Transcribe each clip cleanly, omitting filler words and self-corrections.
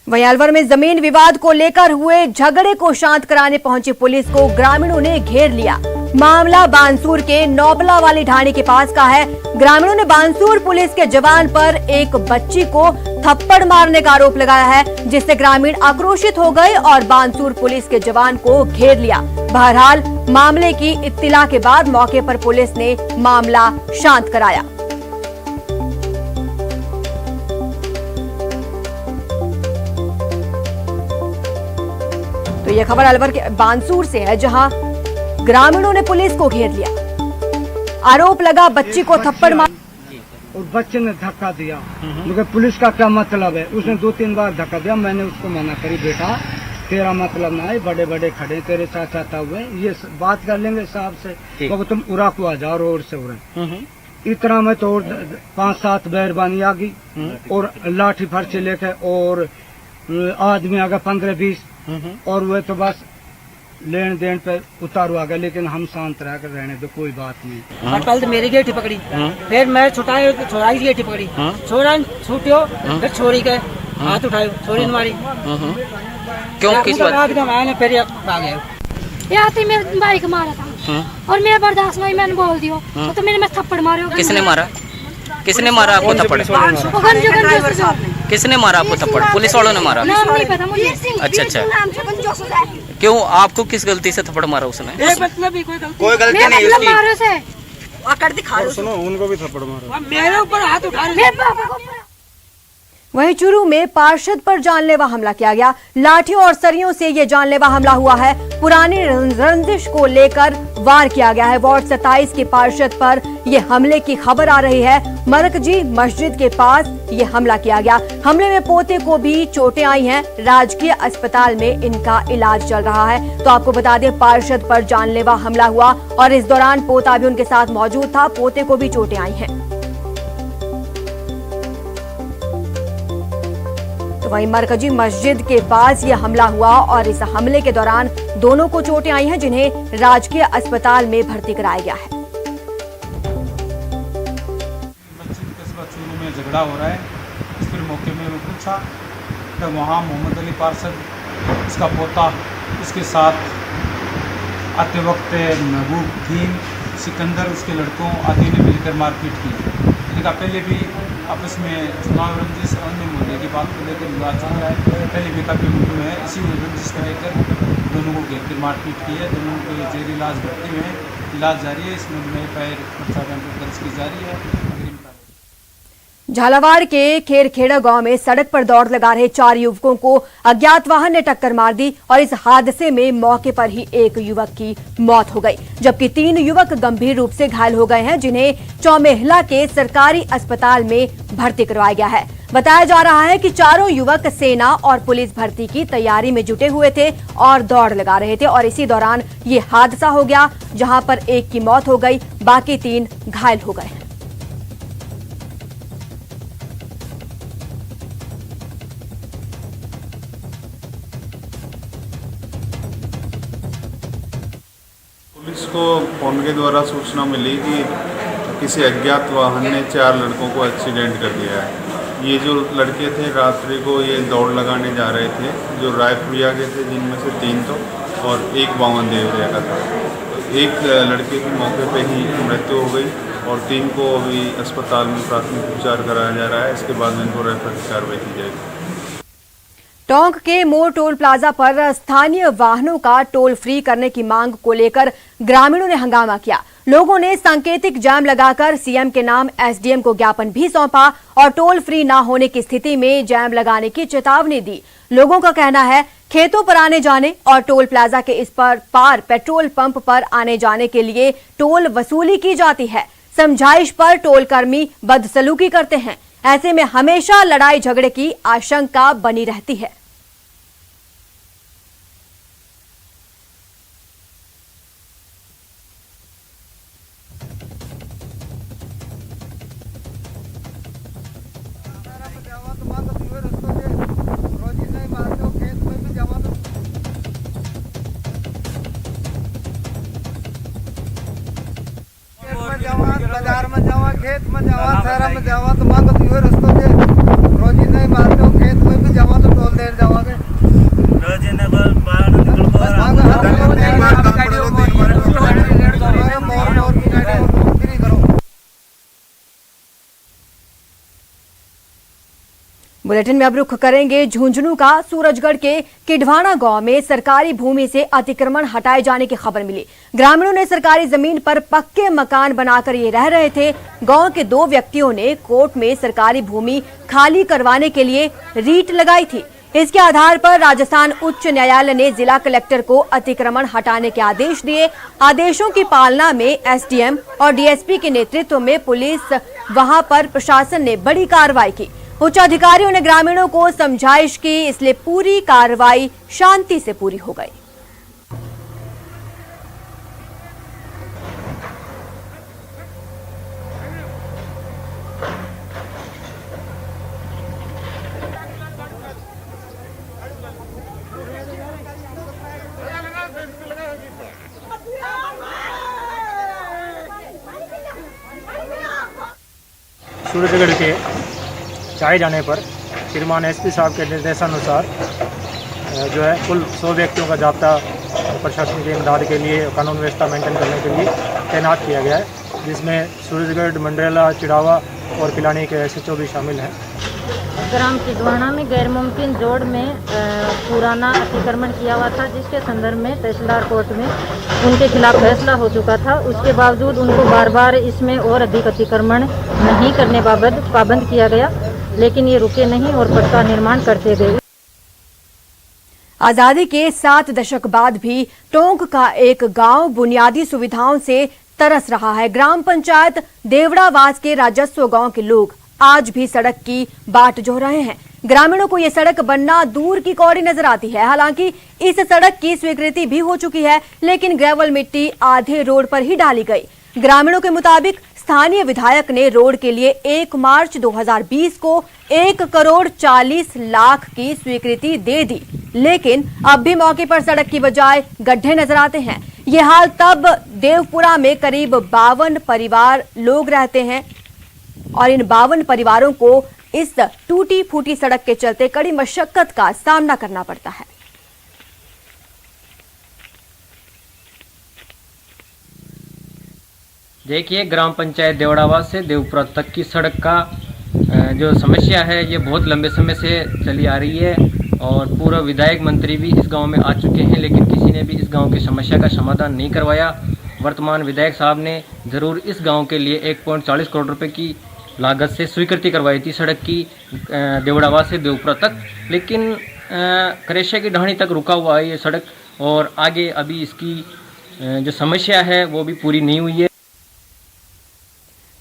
वहीं अलवर में जमीन विवाद को लेकर हुए झगड़े को शांत कराने पहुंची पुलिस को ग्रामीणों ने घेर लिया। मामला बानसूर के नौबला वाली ढाणी के पास का है। ग्रामीणों ने बानसूर पुलिस के जवान पर एक बच्ची को थप्पड़ मारने का आरोप लगाया है, जिससे ग्रामीण आक्रोशित हो गए और बानसूर पुलिस के जवान को घेर लिया। बहरहाल मामले की इत्तिला के बाद मौके पर पुलिस ने मामला शांत कराया। तो यह खबर अलवर के बानसूर से है, जहां ग्रामीणों ने पुलिस को घेर लिया। आरोप लगा बच्ची को थप्पड़ मार और बच्चे ने धक्का दिया। मुझे पुलिस का क्या मतलब है? उसने 2-3 बार धक्का दिया। मैंने उसको मना करी, बेटा तेरा मतलब ना है, बड़े बड़े खड़े तेरे साथ चाहता हुए ये बात कर लेंगे साहब से, कब तुम उरा को आ जाओ रोड से उरा। इतना में तो 5-7 बैरबानी आ गई और लाठी फर्चे लेके और आदमी आ गया 15-20 और वह तो बस लेन देन पे उतारू आ गया। लेकिन हम शांत रह कर रहने दो, कोई बात नहीं। पहले तो मेरी गेटी पकड़ी, फिर मैं छोड़ाई गेटी पकड़ी, छोड़ा छूटियो, फिर छोड़ी के हाथ उठायो, छोड़ी मारी। क्यों किस बात? मैंने फिर आ गया यार मेरे भाई को मारा था और मेरा बर्दाश्त नहीं, मैंने बोल दियो तो मैंने मैं थप्पड़ मारे। किसने मारा? किसने मारा आपको थप्पड़? किसने मारा आपको थप्पड़? पुलिस वालों ने मारा? नाम नहीं पता मुझे। अच्छा। क्यों, आपको किस गलती से थप्पड़ मारा उसने? कोई गलती नहीं उसकी। सुनो, उनको भी थप्पड़ मारा, मेरे ऊपर हाथ उठा रहे। वहीं चूरू में पार्षद पर जानलेवा हमला किया गया। लाठियों और सरियों से ये जानलेवा हमला हुआ है। पुरानी रंजिश को लेकर वार किया गया है। वार्ड 27 के पार्षद पर ये हमले की खबर आ रही है। मरकजी मस्जिद के पास ये हमला किया गया। हमले में पोते को भी चोटें आई हैं। राजकीय अस्पताल में इनका इलाज चल रहा है। तो आपको बता दें, पार्षद पर जानलेवा हमला हुआ और इस दौरान पोता भी उनके साथ मौजूद था। पोते को भी चोटें आई हैं। तो वहीं मरकजी मस्जिद के पास यह हमला हुआ और इस हमले के दौरान दोनों को चोटें आई हैं, जिन्हें राजकीय अस्पताल में भर्ती कराया गया है। चूरू में झगड़ा हो रहा है, इस फिर मौके में मैं पूछा तो वहाँ मोहम्मद अली पार्षद, उसका पोता, उसके साथ आते वक्त महबूब, भीम, सिकंदर, उसके लड़कों आदि ने मिलकर मारपीट की। इनका पहले भी आपस में चुनाव रंजिश अन्य मुद्दे की बात को लेकर विवाद चल रहा है। पहले भी काफी मुद्दों में इसी रंजिश को लेकर दोनों को घेर कर मारपीट की है। दोनों को जेल इलाज भर्ती में इलाज जारी है। इस मुद्दे में पर्चा दर्ज की जा रही है। झालावाड़ के खेरखेड़ा गांव में सड़क पर दौड़ लगा रहे 4 युवकों को अज्ञात वाहन ने टक्कर मार दी और इस हादसे में मौके पर ही एक युवक की मौत हो गई, जबकि 3 युवक गंभीर रूप से घायल हो गए हैं, जिन्हें चौमेहला के सरकारी अस्पताल में भर्ती करवाया गया है। बताया जा रहा है कि चारों युवक सेना और पुलिस भर्ती की तैयारी में जुटे हुए थे और दौड़ लगा रहे थे और इसी दौरान ये हादसा हो गया, जहां पर एक की मौत हो गई, बाकी 3 घायल हो गए। पुलिस को फोन के द्वारा सूचना मिली कि किसी अज्ञात वाहन ने 4 लड़कों को एक्सीडेंट कर दिया है। ये जो लड़के थे रात्रि को ये दौड़ लगाने जा रहे थे, जो रायपुरिया के थे, जिनमें से 3 तो और एक बावन देवरिया का था। एक लड़के की मौके पे ही मृत्यु हो गई और 3 को अभी अस्पताल में प्राथमिक उपचार कराया जा रहा है। इसके बाद में इनको रेफर की कार्रवाई की जाएगी। टोंक के मोर टोल प्लाजा पर स्थानीय वाहनों का टोल फ्री करने की मांग को लेकर ग्रामीणों ने हंगामा किया। लोगों ने सांकेतिक जाम लगाकर सीएम के नाम एसडीएम को ज्ञापन भी सौंपा और टोल फ्री न होने की स्थिति में जाम लगाने की चेतावनी दी। लोगों का कहना है, खेतों पर आने जाने और टोल प्लाजा के इस पार पेट्रोल पंप पर आने जाने के लिए टोल वसूली की जाती है। समझाइश पर टोल कर्मी बदसलूकी करते हैं। ऐसे में हमेशा लड़ाई झगड़े की आशंका बनी रहती है। बाजार में जावा, खेत में जावा, शहर में जावा तो मांगो तो रस्तों के रोजी नहीं मारते हो। खेत में भी जावा तो टोल दे बुलेटिन में अब रुख करेंगे झुंझुनू का। सूरजगढ़ के किडवाना गांव में सरकारी भूमि से अतिक्रमण हटाए जाने की खबर मिली। ग्रामीणों ने सरकारी जमीन पर पक्के मकान बनाकर ये रह रहे थे। गांव के 2 व्यक्तियों ने कोर्ट में सरकारी भूमि खाली करवाने के लिए रीट लगाई थी। इसके आधार पर राजस्थान उच्च न्यायालय ने जिला कलेक्टर को अतिक्रमण हटाने के आदेश दिए। आदेशों की पालना में एसडीएम और डीएसपी के नेतृत्व में पुलिस वहां पर प्रशासन ने बड़ी कार्रवाई की। उच्च अधिकारियों ने ग्रामीणों को समझाइश की, इसलिए पूरी कार्रवाई शांति से पूरी हो गई। सूरजगढ़ के चाहे जाने पर श्रीमान एसपी साहब के निर्देशानुसार जो है कुल 100 व्यक्तियों का जाब्ता प्रशासन की इमदाद के लिए, कानून व्यवस्था मेंटेन करने के लिए तैनात किया गया है, जिसमें सूरजगढ़, मंडरेला, चिड़ावा और पिलानी के SHO भी शामिल हैं। ग्राम किडवाना में गैर मुमकिन जोड़ में पुराना अतिक्रमण किया हुआ था, जिसके संदर्भ में तहसीलदार कोर्ट में उनके खिलाफ फैसला हो चुका था। उसके बावजूद उनको बार बार इसमें और अधिक अतिक्रमण नहीं करने बाबत पाबंद किया गया, लेकिन ये रुके नहीं और पक्का निर्माण करते गए। आजादी के 7 दशक बाद भी टोंक का एक गांव बुनियादी सुविधाओं से तरस रहा है। ग्राम पंचायत देवड़ावास के राजस्व गांव के लोग आज भी सड़क की बाट जोह रहे हैं। ग्रामीणों को यह सड़क बनना दूर की कौड़ी नजर आती है। हालांकि इस सड़क की स्वीकृति भी हो चुकी है, लेकिन ग्रेवल मिट्टी आधे रोड पर ही डाली गई। ग्रामीणों के मुताबिक स्थानीय विधायक ने रोड के लिए 1 मार्च 2020 को 1,40,00,000 की स्वीकृति दे दी, लेकिन अब भी मौके पर सड़क की बजाय गड्ढे नजर आते हैं। ये हाल तब देवपुरा में करीब 52 परिवार लोग रहते हैं और इन 52 परिवारों को इस टूटी फूटी सड़क के चलते कड़ी मशक्कत का सामना करना पड़ता है। देखिए, ग्राम पंचायत देवड़ावास से देवपुरा तक की सड़क का जो समस्या है ये बहुत लंबे समय से चली आ रही है और पूर्व विधायक मंत्री भी इस गांव में आ चुके हैं, लेकिन किसी ने भी इस गांव की समस्या का समाधान नहीं करवाया। वर्तमान विधायक साहब ने ज़रूर इस गांव के लिए 1.40 करोड़ रुपए की लागत से स्वीकृति करवाई थी सड़क की देवड़ावास से देवपुरा तक, लेकिन करेशा की ढाणी तक रुका हुआ है ये सड़क और आगे अभी इसकी जो समस्या है वो भी पूरी नहीं हुई है।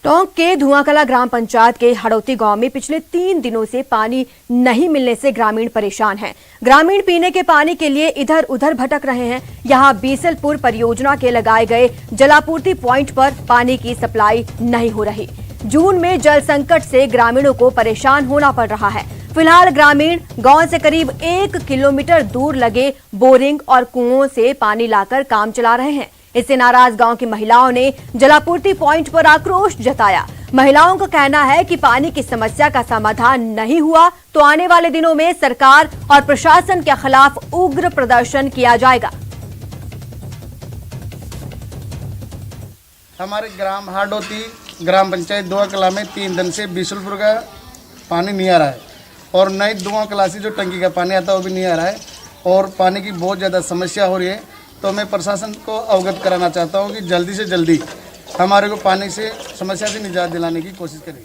टोंक के धुआंकला ग्राम पंचायत के हड़ौती गांव में पिछले 3 दिनों से पानी नहीं मिलने से ग्रामीण परेशान हैं। ग्रामीण पीने के पानी के लिए इधर उधर भटक रहे हैं। यहां बीसलपुर परियोजना के लगाए गए जलापूर्ति पॉइंट पर पानी की सप्लाई नहीं हो रही। जून में जल संकट से ग्रामीणों को परेशान होना पड़ रहा है। फिलहाल ग्रामीण गांव से करीब 1 किलोमीटर दूर लगे बोरिंग और कुओं से पानी लाकर काम चला रहे हैं। इससे नाराज गांव की महिलाओं ने जलापूर्ति पॉइंट पर आक्रोश जताया। महिलाओं का कहना है कि पानी की समस्या का समाधान नहीं हुआ तो आने वाले दिनों में सरकार और प्रशासन के खिलाफ उग्र प्रदर्शन किया जाएगा। हमारे ग्राम हाडोती ग्राम पंचायत दुआकला में 3 दिन से बीसलपुर का पानी नहीं आ रहा है और नई दुआकला से जो टंकी का पानी आता है वो भी नहीं आ रहा है और पानी की बहुत ज़्यादा समस्या हो रही है। तो मैं प्रशासन को अवगत कराना चाहता हूँ कि जल्दी से जल्दी हमारे को पानी से समस्या से निजात दिलाने की कोशिश करें।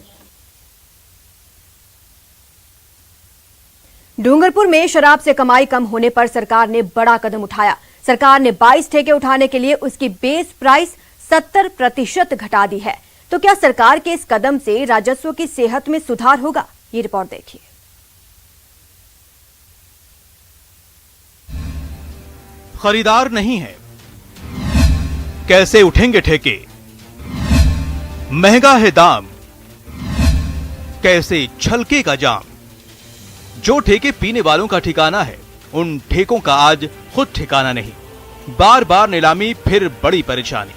डूंगरपुर में शराब से कमाई कम होने पर सरकार ने बड़ा कदम उठाया। सरकार ने 22 ठेके उठाने के लिए उसकी बेस प्राइस 70% घटा दी है। तो क्या सरकार के इस कदम से राजस्व की सेहत में सुधार होगा? ये रिपोर्ट देखिए। खरीदार नहीं है, कैसे उठेंगे ठेके? महंगा है दाम, कैसे छलकेगा जाम? जो ठेके पीने वालों का ठिकाना है, उन ठेकों का आज खुद ठिकाना नहीं। बार बार नीलामी, फिर बड़ी परेशानी।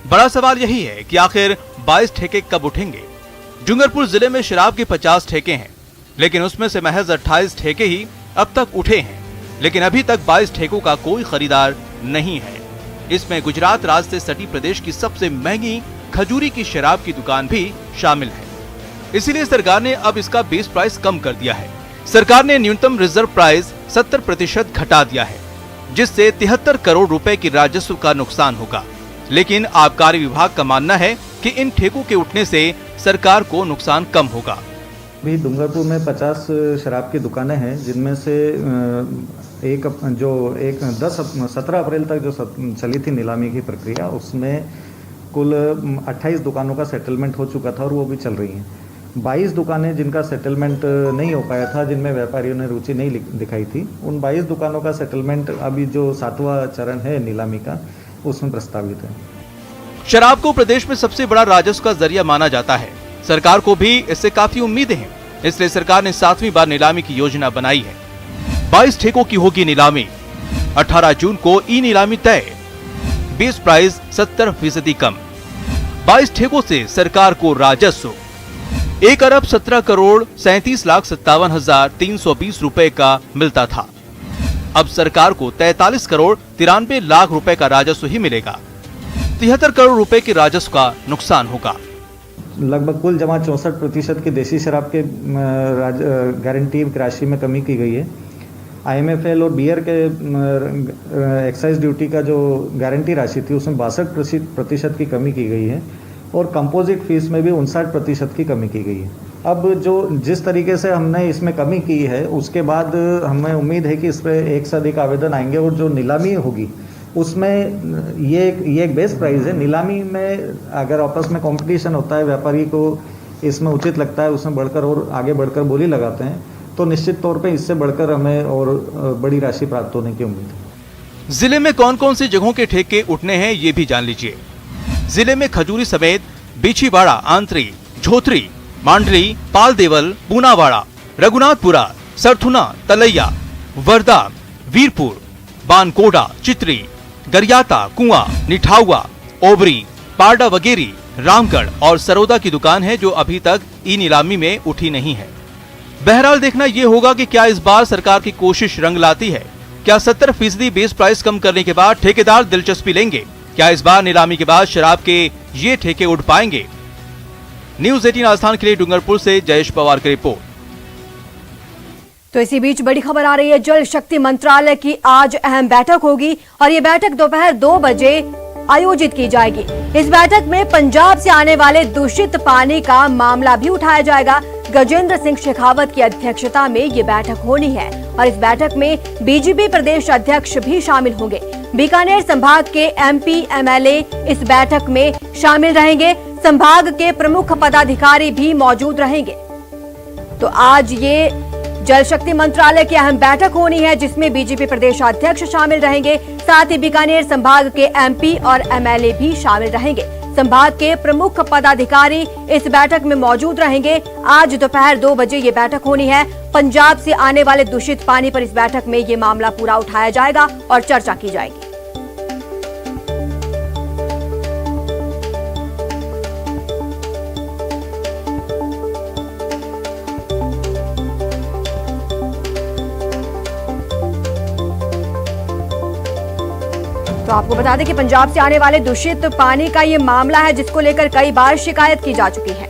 बड़ा सवाल यही है कि आखिर 22 ठेके कब उठेंगे? डूंगरपुर जिले में शराब के 50 ठेके हैं, लेकिन उसमें से महज 28 ठेके ही अब तक उठे हैं। लेकिन अभी तक 22 ठेकों का कोई खरीदार नहीं है। इसमें गुजरात राज्य से सटी प्रदेश की सबसे महंगी खजूरी की शराब की दुकान भी शामिल है। इसीलिए सरकार ने अब इसका बेस प्राइस कम कर दिया है। सरकार ने न्यूनतम रिजर्व प्राइस 70% घटा दिया है, जिससे 73 करोड़ रुपए की राजस्व का नुकसान होगा। लेकिन आबकारी विभाग का मानना है कि इन ठेकों के उठने से सरकार को नुकसान कम होगा। अभी डूंगरपुर में 50 शराब की दुकानें हैं, जिनमें से 17 अप्रैल तक जो चली थी नीलामी की प्रक्रिया, उसमें कुल 28 दुकानों का सेटलमेंट हो चुका था और वो भी चल रही हैं। 22 दुकानें जिनका सेटलमेंट नहीं हो पाया था, जिनमें व्यापारियों ने रुचि नहीं दिखाई थी, उन 22 दुकानों का सेटलमेंट अभी जो 7वां चरण है नीलामी का, उसमें प्रस्तावित है। शराब को प्रदेश में सबसे बड़ा राजस्व का जरिया माना जाता है। सरकार को भी इससे काफी उम्मीदें हैं, इसलिए सरकार ने 7वीं बार नीलामी की योजना बनाई है। 22 ठेकों की होगी नीलामी। 18 जून को ई नीलामी तय, बेस प्राइस 70% कम। 22 ठेकों से सरकार को राजस्व 1 अरब 17 करोड़ 37,57,320 रुपए का मिलता था। अब सरकार को 43 करोड़ 93 लाख रुपए का राजस्व ही मिलेगा। 73 करोड़ रुपए के राजस्व का नुकसान होगा। लगभग कुल जमा 64% की देशी शराब के गारंटी राशि में कमी की गई है। IMFL और बियर के एक्साइज ड्यूटी का जो गारंटी राशि थी, उसमें 62% की कमी की गई है और कंपोजिट फीस में भी 59% की कमी की गई है। अब जिस तरीके से हमने इसमें कमी की है, उसके बाद हमें उम्मीद है कि इस पर 1 से अधिक आवेदन आएंगे और जो नीलामी होगी उसमें ये एक बेस प्राइस है। नीलामी में अगर आपस में कंपटीशन होता है, व्यापारी को इसमें उचित लगता है, उसमें बढ़कर और आगे बढ़कर बोली लगाते हैं, तो निश्चित तौर पे इससे बढ़कर हमें और बड़ी राशि प्राप्त होने की उम्मीद है। जिले में कौन कौन सी जगहों के ठेके उठने हैं, ये भी जान लीजिए। जिले में खजूरी समेत बिछीवाड़ा, आंतरी, झोथरी, मांडली, पालदेवल, पूनावाड़ा, रघुनाथपुरा, सरथुना, तलैया, वर्दा, वीरपुर, बानकोड़ा, चित्री, गरियाता, कुआं, निठाउआ, ओबरी, पारडा वगेरी, रामगढ़ और सरोदा की दुकान है जो अभी तक ई नीलामी में उठी नहीं है। बहरहाल देखना यह होगा कि क्या इस बार सरकार की कोशिश रंग लाती है। क्या 70% बेस प्राइस कम करने के बाद ठेकेदार दिलचस्पी लेंगे? क्या इस बार नीलामी के बाद शराब के ये ठेके उठ पाएंगे? न्यूज़ 18 राजस्थान के लिए डूंगरपुर से जयेश पवार की रिपोर्ट। तो इसी बीच बड़ी खबर आ रही है, जल शक्ति मंत्रालय की आज अहम बैठक होगी और ये बैठक दोपहर 2 बजे आयोजित की जाएगी। इस बैठक में पंजाब से आने वाले दूषित पानी का मामला भी उठाया जाएगा। गजेंद्र सिंह शेखावत की अध्यक्षता में ये बैठक होनी है और इस बैठक में बीजेपी प्रदेश अध्यक्ष भी शामिल होंगे। बीकानेर संभाग के MP MLA इस बैठक में शामिल रहेंगे। संभाग के प्रमुख पदाधिकारी भी मौजूद रहेंगे। तो आज ये जल शक्ति मंत्रालय की अहम बैठक होनी है, जिसमें बीजेपी प्रदेश अध्यक्ष शामिल रहेंगे। साथ ही बीकानेर संभाग के MP और MLA भी शामिल रहेंगे। संभाग के प्रमुख पदाधिकारी इस बैठक में मौजूद रहेंगे। आज दोपहर 2 बजे ये बैठक होनी है। पंजाब से आने वाले दूषित पानी पर इस बैठक में ये मामला पूरा उठाया जाएगा और चर्चा की जाएगी। तो आपको बता दें कि पंजाब से आने वाले दूषित पानी का ये मामला है, जिसको लेकर कई बार शिकायत की जा चुकी है।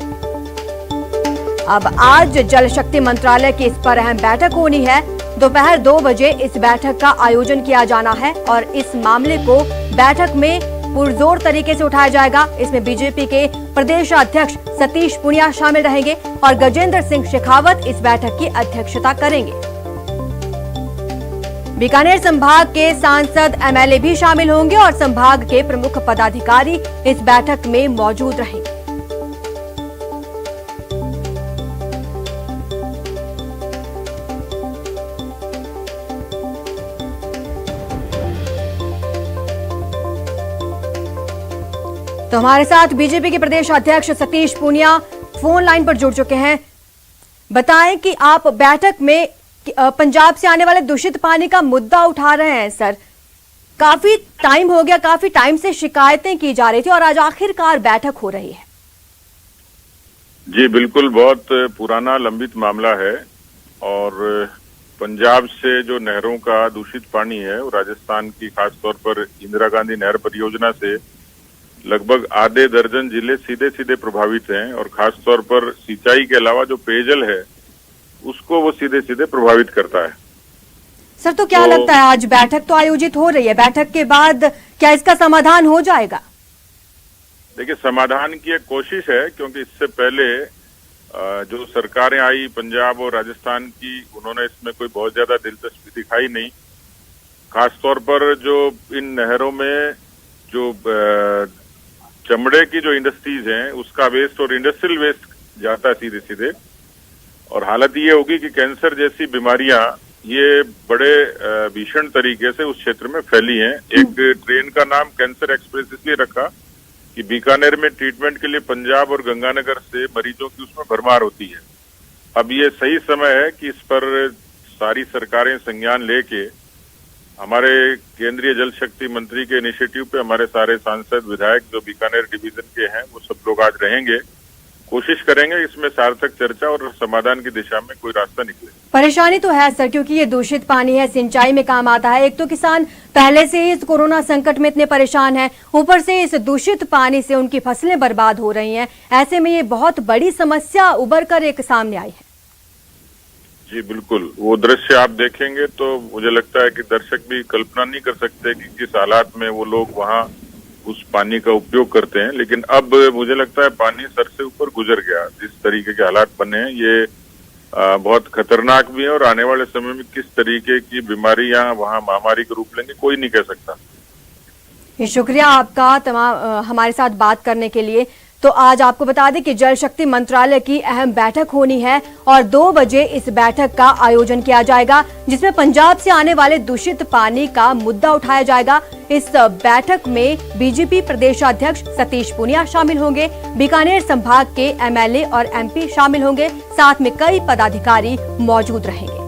अब आज जल शक्ति मंत्रालय की इस पर अहम बैठक होनी है। दोपहर 2 बजे इस बैठक का आयोजन किया जाना है और इस मामले को बैठक में पुरजोर तरीके से उठाया जाएगा। इसमें बीजेपी के प्रदेश अध्यक्ष सतीश पुनिया शामिल रहेंगे और गजेंद्र सिंह शेखावत इस बैठक की अध्यक्षता करेंगे। बीकानेर संभाग के सांसद MLA भी शामिल होंगे और संभाग के प्रमुख पदाधिकारी इस बैठक में मौजूद रहेंगे। तो हमारे साथ बीजेपी के प्रदेश अध्यक्ष सतीश पूनिया फोन लाइन पर जुड़ चुके हैं। बताएं कि आप बैठक में पंजाब से आने वाले दूषित पानी का मुद्दा उठा रहे हैं। सर, काफी टाइम हो गया, काफी टाइम से शिकायतें की जा रही थी और आज आखिरकार बैठक हो रही है। जी बिल्कुल, बहुत पुराना लंबित मामला है और पंजाब से जो नहरों का दूषित पानी है वो राजस्थान की खासतौर पर इंदिरा गांधी नहर परियोजना से लगभग आधे दर्जन जिले सीधे सीधे प्रभावित हैं और खासतौर पर सिंचाई के अलावा जो पेयजल है उसको वो सीधे सीधे प्रभावित करता है। सर, तो क्या लगता है, आज बैठक तो आयोजित हो रही है, बैठक के बाद क्या इसका समाधान हो जाएगा? देखिए, समाधान की एक कोशिश है, क्योंकि इससे पहले जो सरकारें आई पंजाब और राजस्थान की, उन्होंने इसमें कोई बहुत ज्यादा दिलचस्पी दिखाई नहीं। खासतौर पर जो इन नहरों में जो चमड़े की जो इंडस्ट्रीज हैं उसका वेस्ट और इंडस्ट्रियल वेस्ट जाता है सीधे सीधे, और हालत ये होगी कि कैंसर जैसी बीमारियां ये बड़े भीषण तरीके से उस क्षेत्र में फैली हैं। एक ट्रेन का नाम कैंसर एक्सप्रेस इसलिए रखा कि बीकानेर में ट्रीटमेंट के लिए पंजाब और गंगानगर से मरीजों की उसमें भरमार होती है। अब ये सही समय है कि इस पर सारी सरकारें संज्ञान लेके, हमारे केंद्रीय जल शक्ति मंत्री के इनिशिएटिव पे हमारे सारे सांसद विधायक जो बीकानेर डिवीजन के हैं वो सब लोग आज रहेंगे, कोशिश करेंगे इसमें सार्थक चर्चा और समाधान की दिशा में कोई रास्ता निकले। परेशानी तो है सर, क्योंकि ये दूषित पानी है, सिंचाई में काम आता है। एक तो किसान पहले से ही इस कोरोना संकट में इतने परेशान हैं, ऊपर से इस दूषित पानी से उनकी फसलें बर्बाद हो रही हैं। ऐसे में ये बहुत बड़ी समस्या उभर कर एक सामने आई है। जी बिल्कुल, वो दृश्य आप देखेंगे तो मुझे लगता है कि दर्शक भी कल्पना नहीं कर सकते कि किस हालात में वो लोग वहाँ उस पानी का उपयोग करते हैं। लेकिन अब मुझे लगता है पानी सर से ऊपर गुजर गया। जिस तरीके के हालात बने हैं ये बहुत खतरनाक भी है, और आने वाले समय में किस तरीके की बीमारियां वहाँ महामारी का रूप लेंगे कोई नहीं कह सकता। शुक्रिया आपका तमाम हमारे साथ बात करने के लिए। तो आज आपको बता दें कि जल शक्ति मंत्रालय की अहम बैठक होनी है और 2 बजे इस बैठक का आयोजन किया जाएगा, जिसमें पंजाब से आने वाले दूषित पानी का मुद्दा उठाया जाएगा। इस बैठक में बीजेपी प्रदेशाध्यक्ष सतीश पूनिया शामिल होंगे, बीकानेर संभाग के एमएलए और एमपी शामिल होंगे, साथ में कई पदाधिकारी मौजूद रहेंगे।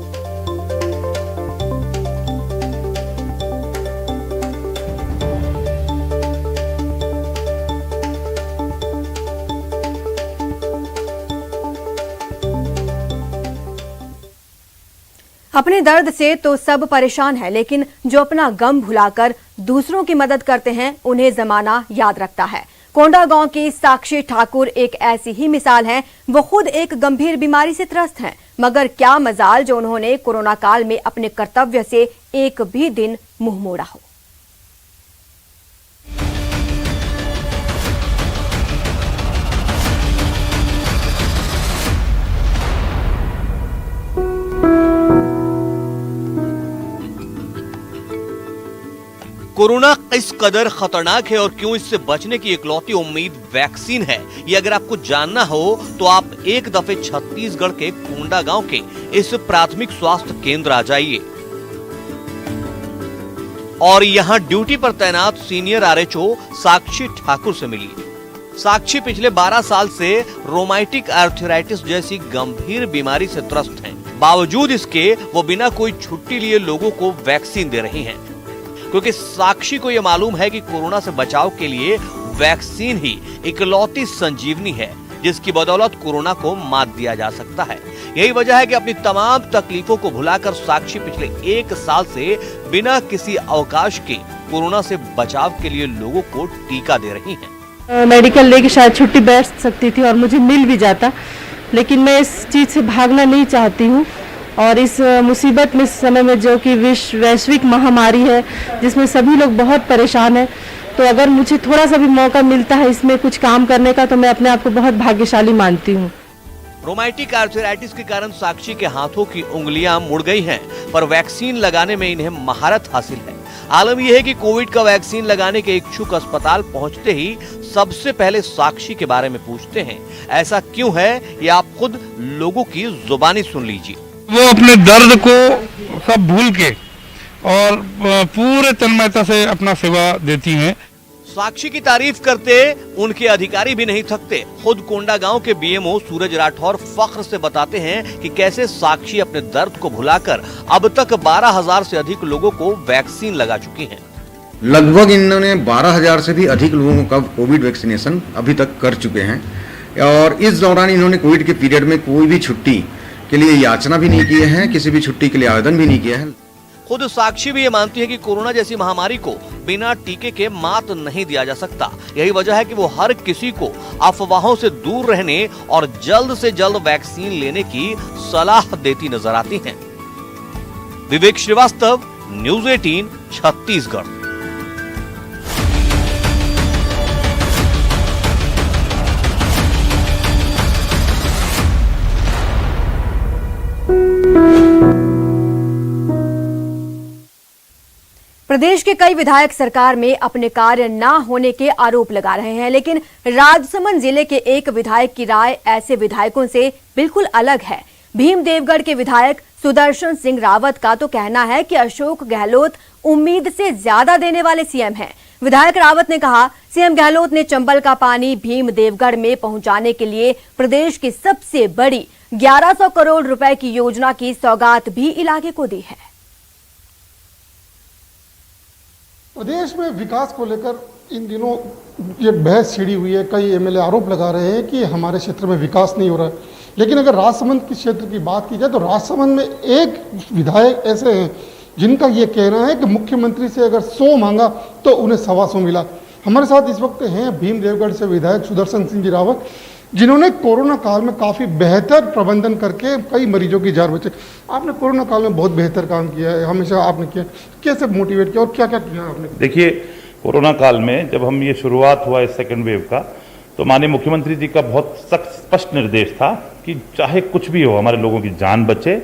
अपने दर्द से तो सब परेशान है, लेकिन जो अपना गम भुलाकर दूसरों की मदद करते हैं उन्हें जमाना याद रखता है। कोंडा गांव की साक्षी ठाकुर एक ऐसी ही मिसाल है। वो खुद एक गंभीर बीमारी से त्रस्त हैं, मगर क्या मजाल जो उन्होंने कोरोना काल में अपने कर्तव्य से एक भी दिन मुंह मोड़ा हो। कोरोना किस कदर खतरनाक है और क्यों इससे बचने की इकलौती उम्मीद वैक्सीन है, ये अगर आपको जानना हो तो आप एक दफे छत्तीसगढ़ के कोंडा गांव के इस प्राथमिक स्वास्थ्य केंद्र आ जाइए और यहाँ ड्यूटी पर तैनात सीनियर आरएचओ साक्षी ठाकुर से मिलिए। साक्षी पिछले 12 साल से रोमाटिक आर्थराइटिस जैसी गंभीर बीमारी से त्रस्त हैं। बावजूद इसके वो बिना कोई छुट्टी लिए लोगों को वैक्सीन दे रही हैं, क्योंकि साक्षी को यह मालूम है कि कोरोना से बचाव के लिए वैक्सीन ही इकलौती संजीवनी है, जिसकी बदौलत कोरोना को मात दिया जा सकता है। यही वजह है कि अपनी तमाम तकलीफों को भुलाकर साक्षी पिछले 1 साल से बिना किसी अवकाश के कोरोना से बचाव के लिए लोगों को टीका दे रही हैं। मेडिकल लेके शायद छुट्टी बैठ सकती थी और मुझे मिल भी जाता, लेकिन मैं इस चीज से भागना नहीं चाहती हूँ। और इस मुसीबत में समय में जो कि वैश्विक महामारी है जिसमें सभी लोग बहुत परेशान हैं, तो अगर मुझे थोड़ा सा भी मौका मिलता है इसमें कुछ काम करने का तो मैं अपने आप को बहुत भाग्यशाली मानती हूँ। रोमाटिक आर्थराइटिस के कारण साक्षी के हाथों की उंगलियां मुड़ गई हैं, पर वैक्सीन लगाने में इन्हें महारत हासिल है। आलम यह है कि कोविड का वैक्सीन लगाने के इच्छुक अस्पताल पहुंचते ही सबसे पहले साक्षी के बारे में पूछते हैं। ऐसा क्यों है, ये आप खुद लोगों की जुबानी सुन लीजिए। वो अपने दर्द को सब भूल के और पूरे तन्मयता से अपना सेवा देती हैं। साक्षी की तारीफ करते उनके अधिकारी भी नहीं थकते। खुद कोंडा गांव के बीएमओ सूरज राठौर फख्र से बताते हैं कि कैसे साक्षी अपने दर्द को भुलाकर अब तक 12,000 से अधिक लोगों को वैक्सीन लगा चुकी हैं। लगभग इन्होंने 12,000 से भी अधिक लोगों का कोविड वैक्सीनेशन अभी तक कर चुके हैं, और इस दौरान इन्होंने कोविड के पीरियड में कोई भी छुट्टी के लिए याचना भी नहीं किए हैं, किसी भी छुट्टी के लिए आवेदन भी नहीं किया है। खुद साक्षी भी ये मानती है कि कोरोना जैसी महामारी को बिना टीके के मात नहीं दिया जा सकता। यही वजह है कि वो हर किसी को अफवाहों से दूर रहने और जल्द से जल्द वैक्सीन लेने की सलाह देती नजर आती हैं। विवेक श्रीवास्तव, न्यूज़ 18 छत्तीसगढ़। प्रदेश के कई विधायक सरकार में अपने कार्य न होने के आरोप लगा रहे हैं, लेकिन राजसमंद जिले के एक विधायक की राय ऐसे विधायकों से बिल्कुल अलग है। भीमदेवगढ़ के विधायक सुदर्शन सिंह रावत का तो कहना है कि अशोक गहलोत उम्मीद से ज्यादा देने वाले सीएम हैं। विधायक रावत ने कहा, सीएम गहलोत ने चंबल का पानी भीमदेवगढ़ में पहुंचाने के लिए प्रदेश की सबसे बड़ी 1100 करोड़ रुपए की योजना की सौगात भी इलाके को दी है। प्रदेश में विकास को लेकर इन दिनों ये बहस छिड़ी हुई है। कई एमएलए आरोप लगा रहे हैं कि हमारे क्षेत्र में विकास नहीं हो रहा है, लेकिन अगर राजसमंद के क्षेत्र की बात की जाए तो राजसमंद में एक विधायक ऐसे हैं जिनका ये कहना है कि मुख्यमंत्री से अगर 100 मांगा तो उन्हें 125 मिला। हमारे साथ इस वक्त हैं भीमदेवगढ़ से विधायक सुदर्शन सिंह जी रावत, जिन्होंने कोरोना काल में काफ़ी बेहतर प्रबंधन करके कई मरीजों की जान बचाई। आपने कोरोना काल में बहुत बेहतर काम किया है, हमेशा आपने किया। कैसे मोटिवेट किया और क्या क्या किया आपने? देखिए, कोरोना काल में जब हम ये शुरुआत हुआ इस सेकेंड वेव का, तो माननीय मुख्यमंत्री जी का बहुत सख्त स्पष्ट निर्देश था कि चाहे कुछ भी हो, हमारे लोगों की जान बचे,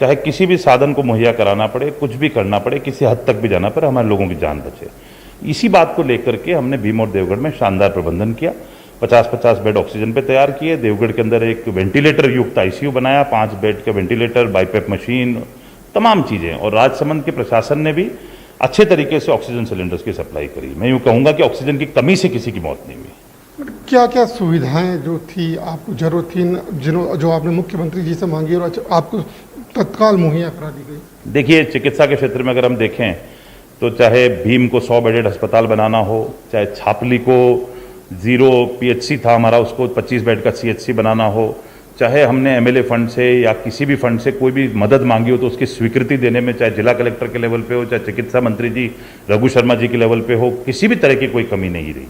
चाहे किसी भी साधन को मुहैया कराना पड़े, कुछ भी करना पड़े, किसी हद तक भी जाना पड़े, हमारे लोगों की जान बचे। इसी बात को लेकर के हमने भीम और देवगढ़ में शानदार प्रबंधन किया। 50-50 बेड ऑक्सीजन पे तैयार किए। देवगढ़ के अंदर एक वेंटिलेटर युक्त आईसीयू बनाया, 5 बेड का वेंटिलेटर, बाईपैप मशीन, तमाम चीज़ें। और राजसमंद के प्रशासन ने भी अच्छे तरीके से ऑक्सीजन सिलेंडर्स की सप्लाई करी। मैं यूँ कहूँगा कि ऑक्सीजन की कमी से किसी की मौत नहीं हुई। क्या क्या सुविधाएं जो थी आपको जरूरत थी, जो आपने मुख्यमंत्री जी से मांगी और आपको तत्काल मुहैया करा दी गई? देखिए, चिकित्सा के क्षेत्र में अगर हम देखें तो चाहे भीम को 100 बेडेड अस्पताल बनाना हो, चाहे छापली को 0 PHC था हमारा, उसको 25 बेड का CHC बनाना हो, चाहे हमने एमएलए फंड से या किसी भी फंड से कोई भी मदद मांगी हो तो उसकी स्वीकृति देने में, चाहे जिला कलेक्टर के लेवल पे हो, चाहे चिकित्सा मंत्री जी रघु शर्मा जी के लेवल पे हो, किसी भी तरह की कोई कमी नहीं रही।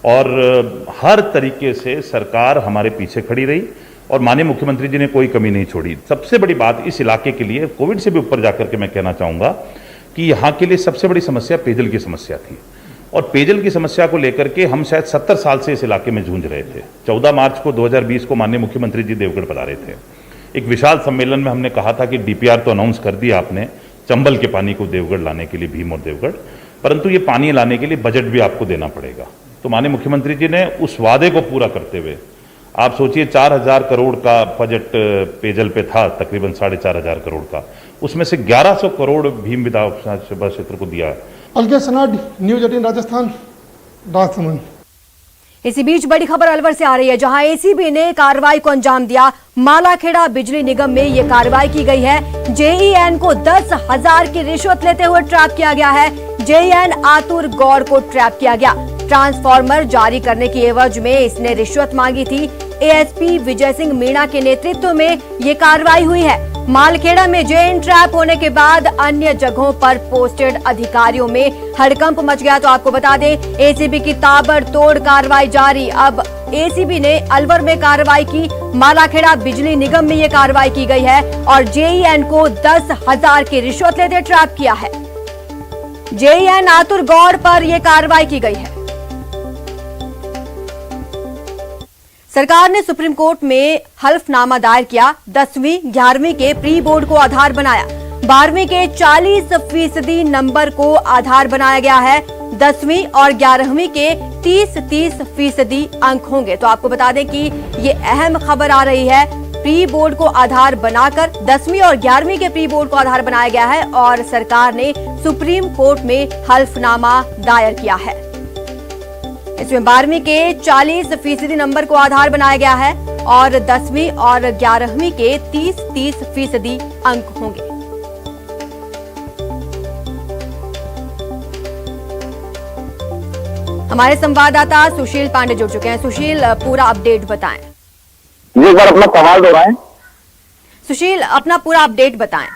और हर तरीके से सरकार हमारे पीछे खड़ी रही और माननीय मुख्यमंत्री जी ने कोई कमी नहीं छोड़ी। सबसे बड़ी बात इस इलाके के लिए, कोविड से भी ऊपर जाकर के मैं कहना चाहूँगा कि यहाँ के लिए सबसे बड़ी समस्या पेयजल की समस्या थी। और पेयजल की समस्या को लेकर के हम शायद 70 साल से इस इलाके में जूझ रहे थे। 14 मार्च को 2020 को माननीय मुख्यमंत्री जी देवगढ़ पधारे थे। एक विशाल सम्मेलन में हमने कहा था कि DPR तो अनाउंस कर दिया आपने चंबल के पानी को देवगढ़ लाने के लिए, भीम और देवगढ़, परंतु ये पानी लाने के लिए बजट भी आपको देना पड़ेगा। तो माननीय मुख्यमंत्री जी ने उस वादे को पूरा करते हुए, आप सोचिए 4000 करोड़ का बजट पेयजल पे था, तकरीबन 4500 करोड़ का, उसमें से 1100 करोड़ भीम विधानसभा क्षेत्र को दिया। अलगेश सनाड, न्यूज़ 18 राजस्थान, राजसमंद। इसी बीच बड़ी खबर अलवर से आ रही है, जहां एसीबी ने कार्रवाई को अंजाम दिया। मालाखेड़ा बिजली निगम में ये कार्रवाई की गई है। JEN को 10,000 की रिश्वत लेते हुए ट्रैप किया गया है। JEN आतुर गौड़ को ट्रैप किया गया। ट्रांसफार्मर जारी करने की एवज में इसने रिश्वत मांगी थी। ASP विजय सिंह मीणा के नेतृत्व में ये कार्रवाई हुई है। मालखेड़ा में JEN ट्रैप होने के बाद अन्य जगहों पर पोस्टेड अधिकारियों में हड़कंप मच गया। तो आपको बता दें, ACB की ताबड़तोड़ कार्रवाई जारी। अब ACB ने अलवर में कार्रवाई की, मालाखेड़ा बिजली निगम में ये कार्रवाई की गई है और JEN को 10,000 की रिश्वत लेते ट्रैप किया है। JEN आतुर गौड़ पर यह कार्रवाई की गई है। सरकार ने सुप्रीम कोर्ट में हल्फनामा दायर किया। 10वीं 11वीं के प्री बोर्ड को आधार बनाया। 12वीं के 40% नंबर को आधार बनाया गया है। 10वीं और 11वीं के 30% अंक होंगे। तो आपको बता दें कि ये अहम खबर आ रही है। प्री बोर्ड को आधार बनाकर 10वीं और 11वीं के प्री बोर्ड को आधार बनाया गया है और सरकार ने सुप्रीम कोर्ट में हल्फनामा दायर किया है। इसमें 12वीं के 40% नंबर को आधार बनाया गया है और 10वीं और 11वीं के 30% अंक होंगे। हमारे संवाददाता सुशील पांडे जुड़ चुके हैं। सुशील, पूरा अपडेट बताएं। जी, एक बार अपना सवाल दोहराएं। सुशील, अपना पूरा अपडेट बताएं।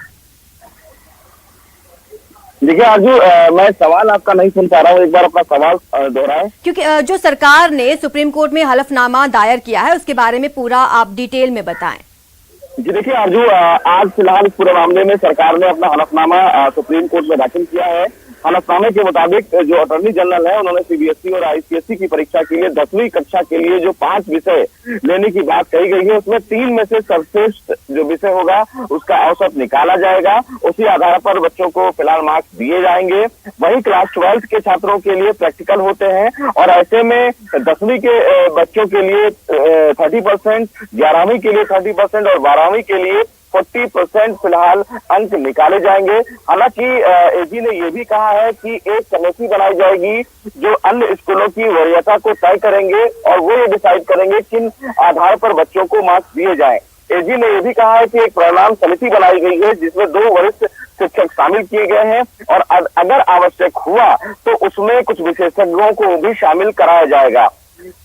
देखिए आरजू, मैं सवाल आपका नहीं सुन पा रहा हूँ, एक बार अपना सवाल दोहराएं। क्योंकि जो सरकार ने सुप्रीम कोर्ट में हलफनामा दायर किया है उसके बारे में पूरा आप डिटेल में बताएं। जी देखिए आरजू, आज फिलहाल इस पूरे मामले में सरकार ने अपना हलफनामा सुप्रीम कोर्ट में दाखिल किया है। हलफनामे के मुताबिक जो अटॉर्नी जनरल है उन्होंने सीबीएसई और आईसीएसई की परीक्षा के लिए 10वीं कक्षा के लिए जो 5 विषय लेने की बात कही गई है उसमें 3 में से सर्वश्रेष्ठ जो विषय होगा उसका औसत निकाला जाएगा। उसी आधार पर बच्चों को फिलहाल मार्क्स दिए जाएंगे। वहीं क्लास 12 के छात्रों के लिए प्रैक्टिकल होते हैं और ऐसे में 10वीं के बच्चों के लिए 30%, 11वीं के लिए 30% और 12वीं के लिए 40% फिलहाल अंक निकाले जाएंगे। हालांकि एजी ने यह भी कहा है कि एक कमेटी बनाई जाएगी जो अन्य स्कूलों की वरीयता को तय करेंगे और वो ये डिसाइड करेंगे किन आधार पर बच्चों को मार्क्स दिए जाएं। एजी ने यह भी कहा है कि एक परिणाम समिति बनाई गई है जिसमें 2 वरिष्ठ शिक्षक शामिल किए गए हैं और अगर आवश्यक हुआ तो उसमें कुछ विशेषज्ञों को भी शामिल कराया जाएगा।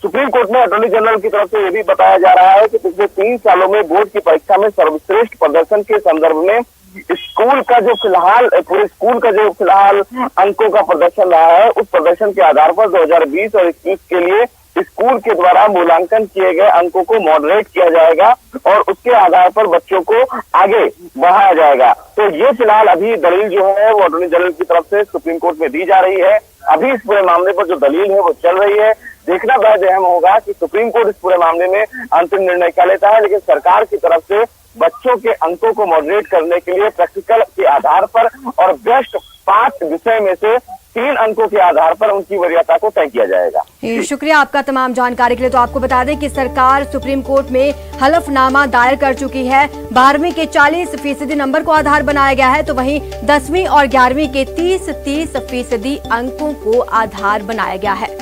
सुप्रीम कोर्ट में अटॉर्नी जनरल की तरफ से यह भी बताया जा रहा है कि पिछले 3 सालों में बोर्ड की परीक्षा में सर्वश्रेष्ठ प्रदर्शन के संदर्भ में स्कूल का जो फिलहाल पूरे स्कूल का जो फिलहाल अंकों का प्रदर्शन रहा है उस प्रदर्शन के आधार पर 2020 और 21 के लिए स्कूल के द्वारा मूल्यांकन किए गए अंकों को मॉडरेट किया जाएगा और उसके आधार पर बच्चों को आगे बढ़ाया जाएगा। तो ये फिलहाल अभी दलील जो है वो अटॉर्नी जनरल की तरफ से सुप्रीम कोर्ट में दी जा रही है। अभी इस पूरे मामले पर जो दलील है वो चल रही है। देखना बेहद अहम होगा कि सुप्रीम कोर्ट इस पूरे मामले में अंतिम निर्णय क्या लेता है, लेकिन सरकार की तरफ से बच्चों के अंकों को मॉडरेट करने के लिए प्रैक्टिकल के आधार पर और बेस्ट 5 विषय में से 3 अंकों के आधार पर उनकी वरीयता को तय किया जाएगा। शुक्रिया आपका तमाम जानकारी के लिए। तो आपको बता दें कि सरकार सुप्रीम कोर्ट में हलफनामा दायर कर चुकी है। 12वीं के 40% नंबर को आधार बनाया गया है तो वहीं 10वीं और 11वीं के 30% अंकों को आधार बनाया गया है।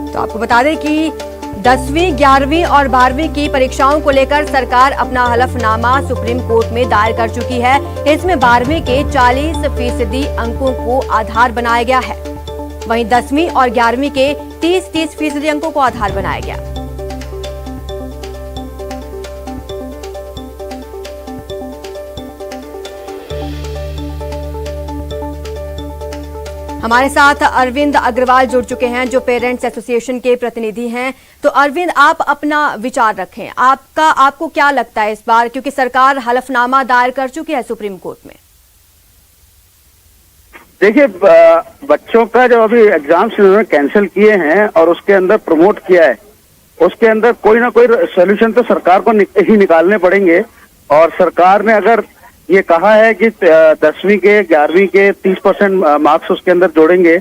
तो आपको बता दें कि 10वीं, 11वीं और 12वीं की परीक्षाओं को लेकर सरकार अपना हलफनामा सुप्रीम कोर्ट में दायर कर चुकी है। इसमें 12वीं के 40% अंकों को आधार बनाया गया है, वहीं 10वीं और 11वीं के 30% अंकों को आधार बनाया गया। हमारे साथ अरविंद अग्रवाल जुड़ चुके हैं जो पेरेंट्स एसोसिएशन के प्रतिनिधि हैं। तो अरविंद, आप अपना विचार रखें, आपको क्या लगता है इस बार, क्योंकि सरकार हलफनामा दायर कर चुकी है सुप्रीम कोर्ट में। देखिए, बच्चों का जो अभी एग्जाम्स उन्होंने कैंसिल किए हैं और उसके अंदर प्रमोट किया है, उसके अंदर कोई ना कोई सोल्यूशन तो सरकार को ही निकालने पड़ेंगे। और सरकार ने अगर ये कहा है कि 10वीं के 11वीं के 30% मार्क्स उसके अंदर जोड़ेंगे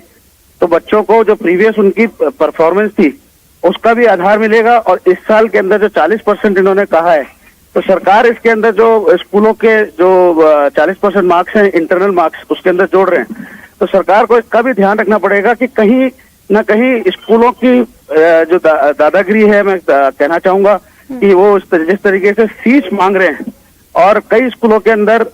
तो बच्चों को जो प्रीवियस उनकी परफॉर्मेंस थी उसका भी आधार मिलेगा। और इस साल के अंदर जो 40% इन्होंने कहा है तो सरकार इसके अंदर जो स्कूलों के जो 40% मार्क्स हैं इंटरनल मार्क्स उसके अंदर जोड़ रहे हैं, तो सरकार को इसका भी ध्यान रखना पड़ेगा कि कहीं न कहीं स्कूलों की जो दादागिरी है, मैं कहना चाहूंगा कि वो जिस तरीके से फीस मांग रहे हैं और कई स्कूलों के अंदर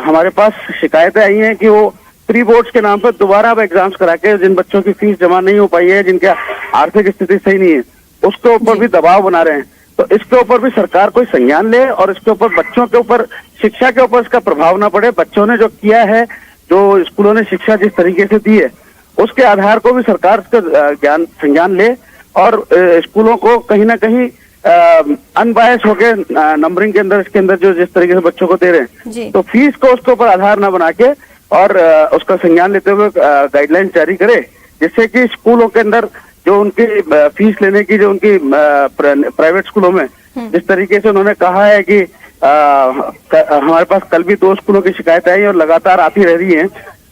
हमारे पास शिकायतें आई हैं कि वो प्री बोर्ड्स के नाम पर दोबारा अब एग्जाम्स करा के जिन बच्चों की फीस जमा नहीं हो पाई है, जिनकी आर्थिक स्थिति सही नहीं है, उसके ऊपर भी दबाव बना रहे हैं। तो इसके ऊपर भी सरकार कोई संज्ञान ले और इसके ऊपर बच्चों के ऊपर, शिक्षा के ऊपर इसका प्रभाव ना पड़े। बच्चों ने जो किया है, जो स्कूलों ने शिक्षा जिस तरीके से दी है, उसके आधार को भी सरकार इसका संज्ञान ले और स्कूलों को कहीं ना कहीं अनबायस होके नंबरिंग के अंदर इसके अंदर जो जिस तरीके से बच्चों को दे रहे हैं, तो फीस को उसके ऊपर आधार ना बना के और उसका संज्ञान लेते हुए गाइडलाइन जारी करे, जिससे कि स्कूलों के अंदर जो उनकी फीस लेने की जो उनकी प्राइवेट स्कूलों में जिस तरीके से उन्होंने कहा है कि हमारे पास कल भी 2 स्कूलों की शिकायत आई और लगातार आती रह रही है,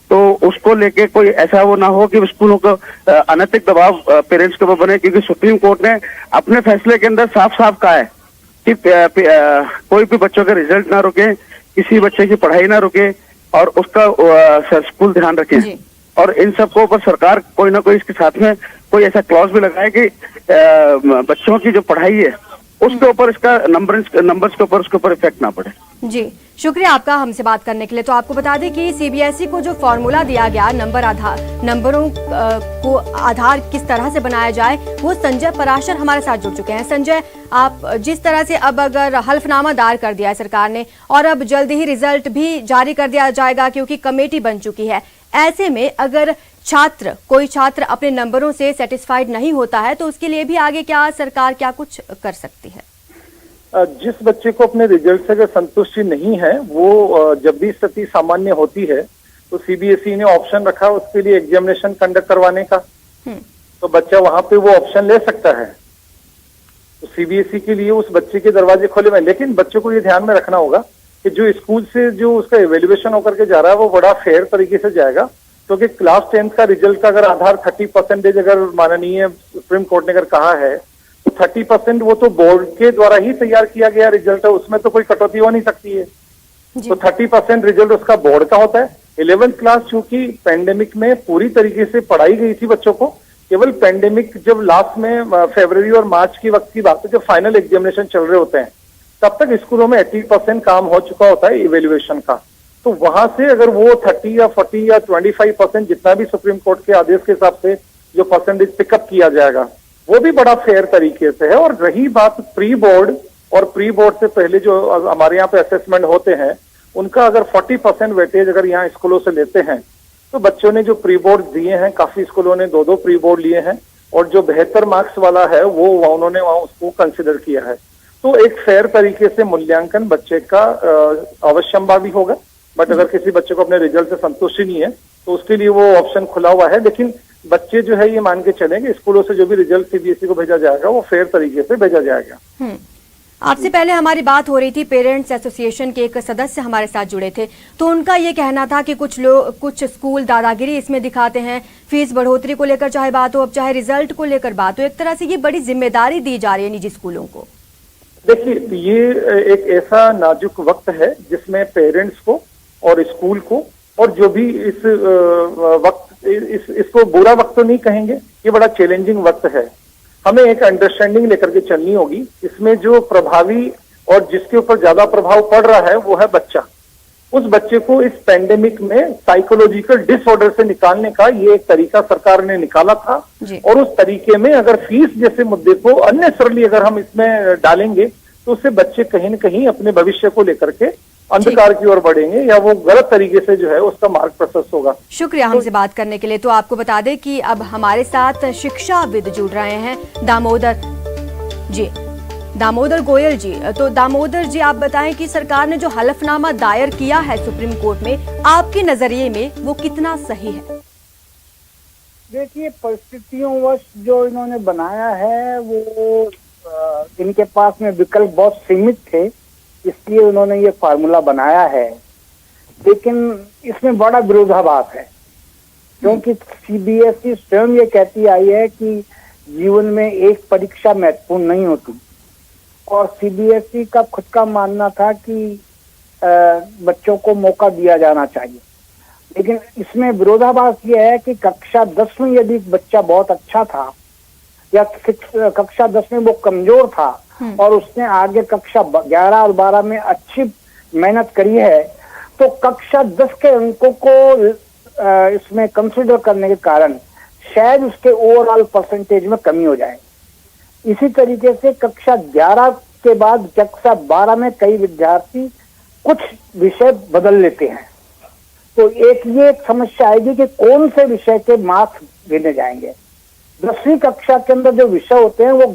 तो उसको लेके कोई ऐसा वो ना हो कि स्कूलों को अनैतिक दबाव पेरेंट्स के ऊपर बने। क्योंकि सुप्रीम कोर्ट ने अपने फैसले के अंदर साफ साफ कहा है कि कोई भी बच्चों का रिजल्ट ना रुके, किसी बच्चे की पढ़ाई ना रुके और उसका स्कूल ध्यान रखे। और इन सबको ऊपर सरकार कोई ना कोई इसके साथ में कोई ऐसा क्लॉज भी लगाए कि बच्चों की जो पढ़ाई है उसके ऊपर इसका नंबर्स के ऊपर इफेक्ट ना पड़े। जी, शुक्रिया आपका हमसे बात करने के लिए। तो आपको बता दें कि सीबीएसई को जो फॉर्मूला दिया गया नंबरों को आधार किस तरह से बनाया जाए, वो संजय पराशर हमारे साथ जुड़ चुके हैं। संजय, आप जिस तरह से अब अगर हल्फनामा दायर कर दिया है सरकार ने और अब जल्द ही रिजल्ट भी जारी कर दिया जाएगा क्योंकि कमेटी बन चुकी है, ऐसे में अगर कोई छात्र अपने नंबरों से सेटिस्फाइड नहीं होता है तो उसके लिए भी आगे सरकार क्या कुछ कर सकती है? जिस बच्चे को अपने रिजल्ट से अगर संतुष्टि नहीं है, वो जब भी स्थिति सामान्य होती है तो सीबीएसई ने ऑप्शन रखा उसके लिए एग्जामिनेशन कंडक्ट करवाने का, तो बच्चा वहां पे वो ऑप्शन ले सकता है। तो सीबीएसई के लिए उस बच्चे के दरवाजे खोले हुए, लेकिन बच्चों को ये ध्यान में रखना होगा कि जो स्कूल से जो उसका इवेल्युएशन होकर के जा रहा है वो बड़ा फेयर तरीके से जाएगा, क्योंकि क्लास 10th का रिजल्ट का अगर आधार 30% अगर माननीय सुप्रीम कोर्ट ने अगर कहा है तो 30% वो तो बोर्ड के द्वारा ही तैयार किया गया रिजल्ट है, उसमें तो कोई कटौती हो नहीं सकती है। तो 30% रिजल्ट उसका बोर्ड का होता है। 11th क्लास चूंकि पैंडेमिक में पूरी तरीके से पढ़ाई गई थी बच्चों को, केवल पैंडेमिक जब लास्ट में फरवरी और मार्च की वक्त की बात है, जब फाइनल एग्जामिनेशन चल रहे होते हैं, तब तक स्कूलों में 80% काम हो चुका होता है इवेल्युएशन का। तो वहां से अगर वो 30 या 40 या 25% जितना भी सुप्रीम कोर्ट के आदेश के हिसाब से जो परसेंटेज पिकअप किया जाएगा, वो भी बड़ा फेयर तरीके से है। और रही बात प्री बोर्ड और प्री बोर्ड से पहले जो हमारे यहाँ पे असेसमेंट होते हैं, उनका अगर 40% वेटेज अगर यहाँ स्कूलों से लेते हैं तो बच्चों ने जो प्री बोर्ड दिए हैं, काफी स्कूलों ने 2-2 प्री बोर्ड लिए हैं, और जो बेहतर मार्क्स वाला है वो उन्होंने वहां उसको कंसिडर किया है। तो एक फेयर तरीके से मूल्यांकन बच्चे का अवश्यंभावी होगा। बट अगर किसी बच्चे को अपने रिजल्ट से संतुष्टि नहीं है तो उसके लिए वो ऑप्शन खुला हुआ है। लेकिन बच्चे जो है ये मान के चलेंगे स्कूलों से जो भी रिजल्ट सीबीएसई को भेजा जाएगा वो फेयर तरीके से भेजा जाएगा। आपसे पहले हमारी बात हो रही थी, पेरेंट्स एसोसिएशन के एक सदस्य हमारे साथ जुड़े थे, तो उनका ये कहना था कि कुछ स्कूल दादागिरी इसमें दिखाते हैं, फीस बढ़ोतरी को लेकर चाहे बात हो, अब चाहे रिजल्ट को लेकर बात हो, एक तरह से ये बड़ी जिम्मेदारी दी जा रही है निजी स्कूलों को। देखिए, ये एक ऐसा नाजुक वक्त है जिसमें पेरेंट्स को और स्कूल को और जो भी इस वक्त इसको बुरा वक्त तो नहीं कहेंगे, ये बड़ा चैलेंजिंग वक्त है। हमें एक अंडरस्टैंडिंग लेकर के चलनी होगी। इसमें जो प्रभावी और जिसके ऊपर ज्यादा प्रभाव पड़ रहा है वो है बच्चा। उस बच्चे को इस पैंडेमिक में साइकोलॉजिकल डिसऑर्डर से निकालने का ये एक तरीका सरकार ने निकाला था, और उस तरीके में अगर फीस जैसे मुद्दे को अननेसेसरली अगर हम इसमें डालेंगे तो उससे बच्चे कहीं न कहीं अपने भविष्य को लेकर के अंधकार की ओर बढ़ेंगे या वो गलत तरीके से जो है उसका मार्ग प्रशस्त होगा। शुक्रिया हमसे बात करने के लिए। तो आपको बता दें कि अब हमारे साथ शिक्षाविद जुड़ रहे हैं दामोदर गोयल जी। तो दामोदर जी, आप बताएं कि सरकार ने जो हलफनामा दायर किया है सुप्रीम कोर्ट में, आपके नजरिए में वो कितना सही है? देखिए, परिस्थितियों जो इन्होंने बनाया है वो इनके पास में विकल्प बहुत सीमित थे, इसलिए उन्होंने ये फार्मूला बनाया है। लेकिन इसमें बड़ा विरोधाभास है, क्योंकि सीबीएसई स्वयं ये कहती आई है कि जीवन में एक परीक्षा महत्वपूर्ण नहीं होती, और सीबीएसई का खुद का मानना था कि बच्चों को मौका दिया जाना चाहिए। लेकिन इसमें विरोधाभास ये है कि कक्षा 10 में यदि बच्चा बहुत अच्छा था या कक्षा 10 में वो कमजोर था और उसने आगे कक्षा 11 और 12 में अच्छी मेहनत करी है, तो कक्षा 10 के अंकों को इसमें कंसिडर करने के कारण शायद उसके ओवरऑल परसेंटेज में कमी हो जाए। इसी तरीके से कक्षा 11 के बाद कक्षा 12 में कई विद्यार्थी कुछ विषय बदल लेते हैं, तो ये एक समस्या आएगी कि कौन से विषय के मार्क्स गिने जाएंगे। 10वीं कक्षा के अंदर जो विषय होते हैं वो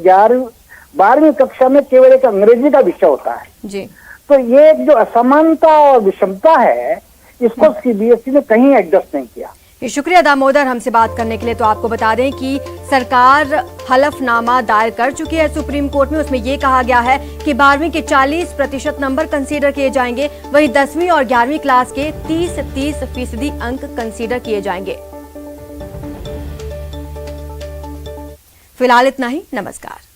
12वीं कक्षा में केवल एक अंग्रेजी का विषय होता है जी। तो ये एक जो असमानता और विषमता है, इसको सीबीएसई ने कहीं एडजस्ट नहीं किया। शुक्रिया दामोदर हमसे बात करने के लिए। तो आपको बता दें कि सरकार हलफनामा दायर कर चुकी है सुप्रीम कोर्ट में। उसमें ये कहा गया है कि 12वीं के 40% नंबर कंसीडर किए जाएंगे, वहीं 10वीं और 11वीं क्लास के 30% अंक कंसीडर किए जाएंगे। फिलहाल इतना ही, नमस्कार।